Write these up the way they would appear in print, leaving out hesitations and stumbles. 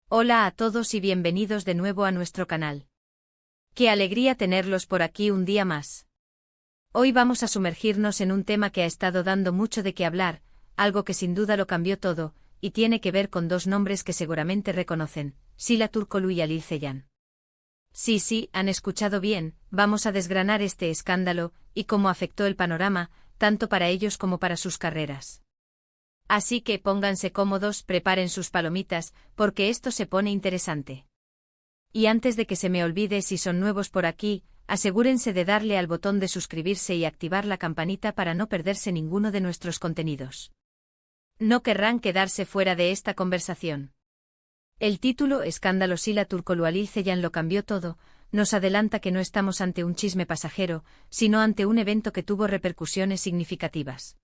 Hola a todos y bienvenidos de nuevo a nuestro canal. Qué alegría tenerlos por aquí un día más. Hoy vamos a sumergirnos en un tema que ha estado dando mucho de qué hablar, algo que sin duda lo cambió todo, y tiene que ver con dos nombres que seguramente reconocen, Sıla Türkoğlu y Halil Ceyhan. Sí, han escuchado bien, vamos a desgranar este escándalo, y cómo afectó el panorama, tanto para ellos como para sus carreras. Así que pónganse cómodos, preparen sus palomitas, porque esto se pone interesante. Y antes de que se me olvide, si son nuevos por aquí, asegúrense de darle al botón de suscribirse y activar la campanita para no perderse ninguno de nuestros contenidos. No querrán quedarse fuera de esta conversación. El título Escándalo Sıla Türkoğlu Halil Ceyhan lo cambió todo, nos adelanta que no estamos ante un chisme pasajero, sino ante un evento que tuvo repercusiones significativas.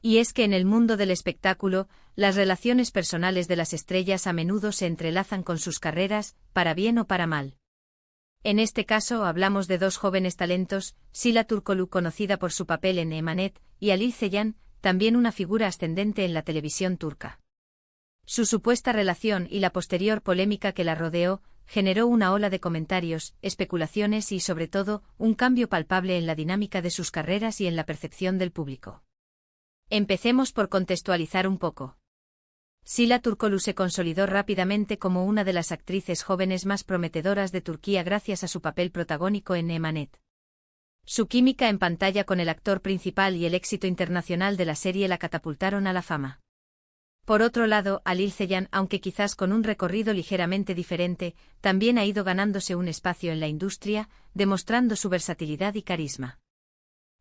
Y es que en el mundo del espectáculo, las relaciones personales de las estrellas a menudo se entrelazan con sus carreras, para bien o para mal. En este caso hablamos de dos jóvenes talentos, Sıla Türkoğlu, conocida por su papel en Emanet, y Halil Ceyhan, también una figura ascendente en la televisión turca. Su supuesta relación y la posterior polémica que la rodeó, generó una ola de comentarios, especulaciones y sobre todo, un cambio palpable en la dinámica de sus carreras y en la percepción del público. Empecemos por contextualizar un poco. Sıla Türkoğlu se consolidó rápidamente como una de las actrices jóvenes más prometedoras de Turquía gracias a su papel protagónico en Emanet. Su química en pantalla con el actor principal y el éxito internacional de la serie la catapultaron a la fama. Por otro lado, Halil Ceyhan, aunque quizás con un recorrido ligeramente diferente, también ha ido ganándose un espacio en la industria, demostrando su versatilidad y carisma.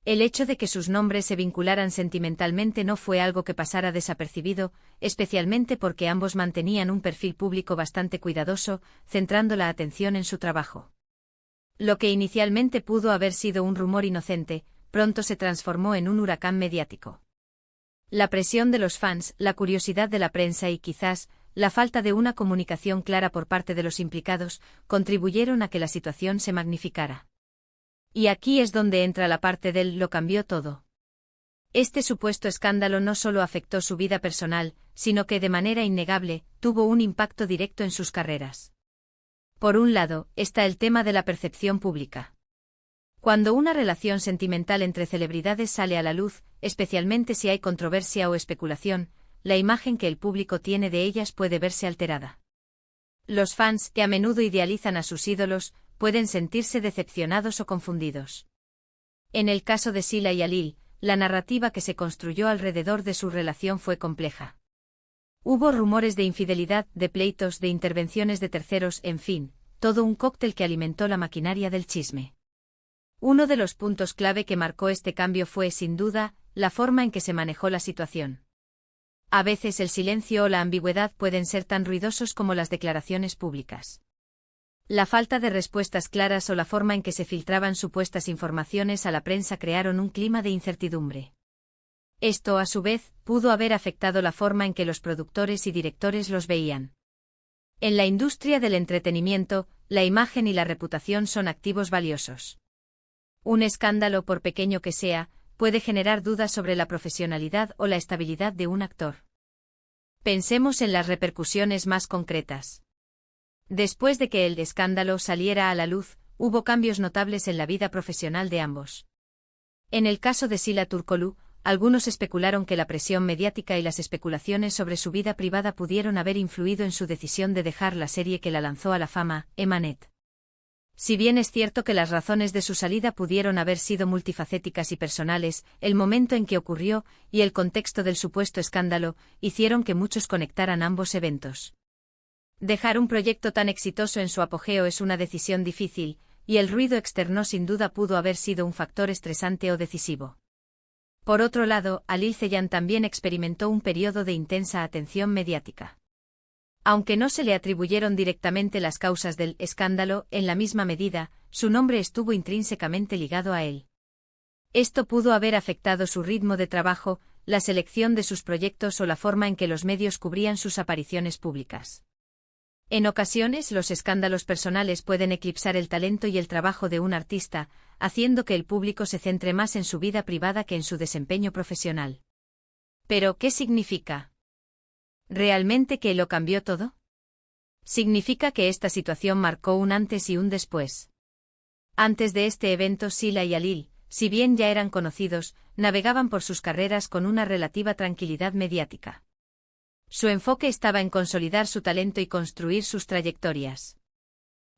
El hecho de que sus nombres se vincularan sentimentalmente no fue algo que pasara desapercibido, especialmente porque ambos mantenían un perfil público bastante cuidadoso, centrando la atención en su trabajo. Lo que inicialmente pudo haber sido un rumor inocente, pronto se transformó en un huracán mediático. La presión de los fans, la curiosidad de la prensa y quizás, la falta de una comunicación clara por parte de los implicados, contribuyeron a que la situación se magnificara. Y aquí es donde entra la parte del lo cambió todo. Este supuesto escándalo no solo afectó su vida personal, sino que de manera innegable, tuvo un impacto directo en sus carreras. Por un lado, está el tema de la percepción pública. Cuando una relación sentimental entre celebridades sale a la luz, especialmente si hay controversia o especulación, la imagen que el público tiene de ellas puede verse alterada. Los fans, que a menudo idealizan a sus ídolos, pueden sentirse decepcionados o confundidos. En el caso de Sıla y Halil, la narrativa que se construyó alrededor de su relación fue compleja. Hubo rumores de infidelidad, de pleitos, de intervenciones de terceros, en fin, todo un cóctel que alimentó la maquinaria del chisme. Uno de los puntos clave que marcó este cambio fue, sin duda, la forma en que se manejó la situación. A veces el silencio o la ambigüedad pueden ser tan ruidosos como las declaraciones públicas. La falta de respuestas claras o la forma en que se filtraban supuestas informaciones a la prensa crearon un clima de incertidumbre. Esto, a su vez, pudo haber afectado la forma en que los productores y directores los veían. En la industria del entretenimiento, la imagen y la reputación son activos valiosos. Un escándalo, por pequeño que sea, puede generar dudas sobre la profesionalidad o la estabilidad de un actor. Pensemos en las repercusiones más concretas. Después de que el escándalo saliera a la luz, hubo cambios notables en la vida profesional de ambos. En el caso de Sıla Türkoğlu, algunos especularon que la presión mediática y las especulaciones sobre su vida privada pudieron haber influido en su decisión de dejar la serie que la lanzó a la fama, Emanet. Si bien es cierto que las razones de su salida pudieron haber sido multifacéticas y personales, el momento en que ocurrió y el contexto del supuesto escándalo hicieron que muchos conectaran ambos eventos. Dejar un proyecto tan exitoso en su apogeo es una decisión difícil, y el ruido externo sin duda pudo haber sido un factor estresante o decisivo. Por otro lado, Halil Ceyhan también experimentó un periodo de intensa atención mediática. Aunque no se le atribuyeron directamente las causas del escándalo, en la misma medida, su nombre estuvo intrínsecamente ligado a él. Esto pudo haber afectado su ritmo de trabajo, la selección de sus proyectos o la forma en que los medios cubrían sus apariciones públicas. En ocasiones los escándalos personales pueden eclipsar el talento y el trabajo de un artista, haciendo que el público se centre más en su vida privada que en su desempeño profesional. ¿Pero qué significa? ¿Realmente que lo cambió todo? Significa que esta situación marcó un antes y un después. Antes de este evento, Sila y Alil, si bien ya eran conocidos, navegaban por sus carreras con una relativa tranquilidad mediática. Su enfoque estaba en consolidar su talento y construir sus trayectorias.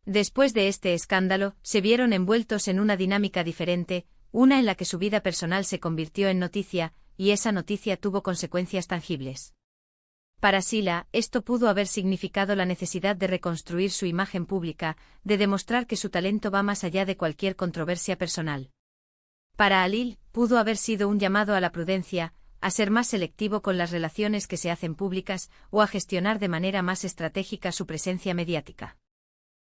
Después de este escándalo, se vieron envueltos en una dinámica diferente, una en la que su vida personal se convirtió en noticia, y esa noticia tuvo consecuencias tangibles. Para Sila, esto pudo haber significado la necesidad de reconstruir su imagen pública, de demostrar que su talento va más allá de cualquier controversia personal. Para Alil, pudo haber sido un llamado a la prudencia, a ser más selectivo con las relaciones que se hacen públicas, o a gestionar de manera más estratégica su presencia mediática.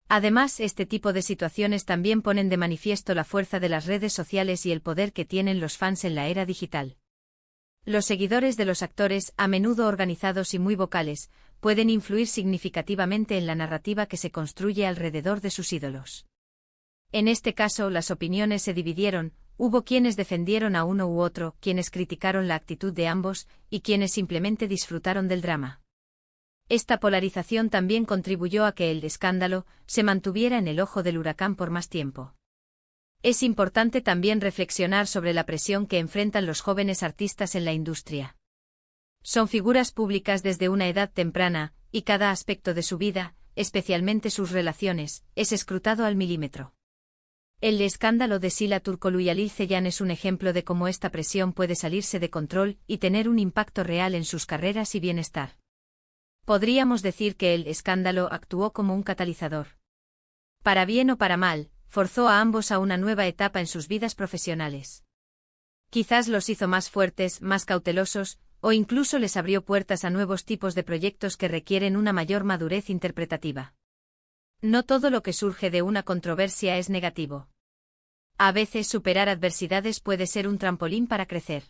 Además, este tipo de situaciones también ponen de manifiesto la fuerza de las redes sociales y el poder que tienen los fans en la era digital. Los seguidores de los actores, a menudo organizados y muy vocales, pueden influir significativamente en la narrativa que se construye alrededor de sus ídolos. En este caso, las opiniones se dividieron, hubo quienes defendieron a uno u otro, quienes criticaron la actitud de ambos, y quienes simplemente disfrutaron del drama. Esta polarización también contribuyó a que el escándalo se mantuviera en el ojo del huracán por más tiempo. Es importante también reflexionar sobre la presión que enfrentan los jóvenes artistas en la industria. Son figuras públicas desde una edad temprana, y cada aspecto de su vida, especialmente sus relaciones, es escrutado al milímetro. El escándalo de Sila Turkoglu y Alil Ceyhan es un ejemplo de cómo esta presión puede salirse de control y tener un impacto real en sus carreras y bienestar. Podríamos decir que el escándalo actuó como un catalizador. Para bien o para mal, forzó a ambos a una nueva etapa en sus vidas profesionales. Quizás los hizo más fuertes, más cautelosos, o incluso les abrió puertas a nuevos tipos de proyectos que requieren una mayor madurez interpretativa. No todo lo que surge de una controversia es negativo. A veces superar adversidades puede ser un trampolín para crecer.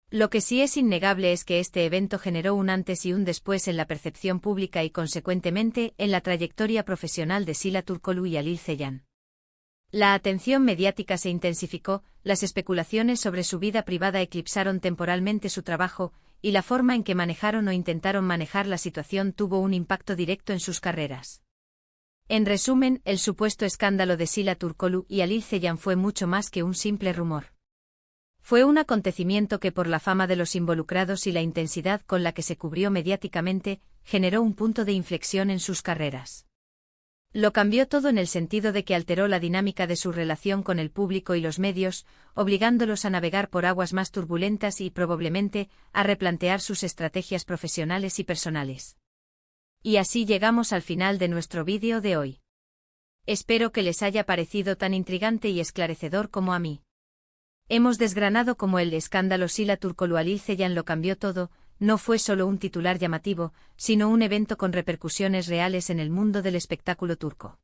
Lo que sí es innegable es que este evento generó un antes y un después en la percepción pública y consecuentemente en la trayectoria profesional de Sila Turkoglu y Alil Ceyhan. La atención mediática se intensificó, las especulaciones sobre su vida privada eclipsaron temporalmente su trabajo, y la forma en que manejaron o intentaron manejar la situación tuvo un impacto directo en sus carreras. En resumen, el supuesto escándalo de Sila Turkoglu y Alil Ceyhan fue mucho más que un simple rumor. Fue un acontecimiento que por la fama de los involucrados y la intensidad con la que se cubrió mediáticamente, generó un punto de inflexión en sus carreras. Lo cambió todo en el sentido de que alteró la dinámica de su relación con el público y los medios, obligándolos a navegar por aguas más turbulentas y, probablemente, a replantear sus estrategias profesionales y personales. Y así llegamos al final de nuestro vídeo de hoy. Espero que les haya parecido tan intrigante y esclarecedor como a mí. Hemos desgranado cómo el escándalo Sila Turkoglu Alil Ceyhan lo cambió todo. No fue solo un titular llamativo, sino un evento con repercusiones reales en el mundo del espectáculo turco.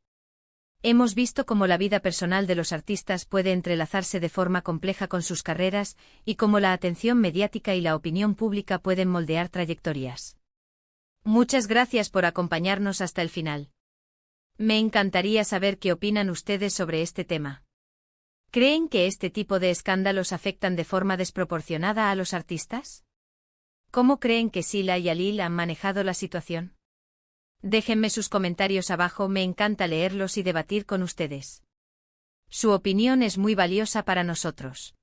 Hemos visto cómo la vida personal de los artistas puede entrelazarse de forma compleja con sus carreras, y cómo la atención mediática y la opinión pública pueden moldear trayectorias. Muchas gracias por acompañarnos hasta el final. Me encantaría saber qué opinan ustedes sobre este tema. ¿Creen que este tipo de escándalos afectan de forma desproporcionada a los artistas? ¿Cómo creen que Sila y Alil han manejado la situación? Déjenme sus comentarios abajo, me encanta leerlos y debatir con ustedes. Su opinión es muy valiosa para nosotros.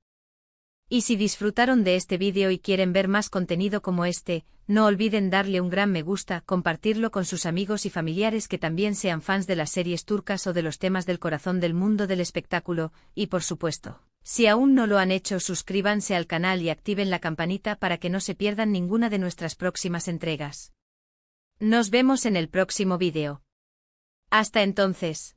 Y si disfrutaron de este vídeo y quieren ver más contenido como este, no olviden darle un gran me gusta, compartirlo con sus amigos y familiares que también sean fans de las series turcas o de los temas del corazón del mundo del espectáculo, y por supuesto, si aún no lo han hecho, suscríbanse al canal y activen la campanita para que no se pierdan ninguna de nuestras próximas entregas. Nos vemos en el próximo vídeo. Hasta entonces.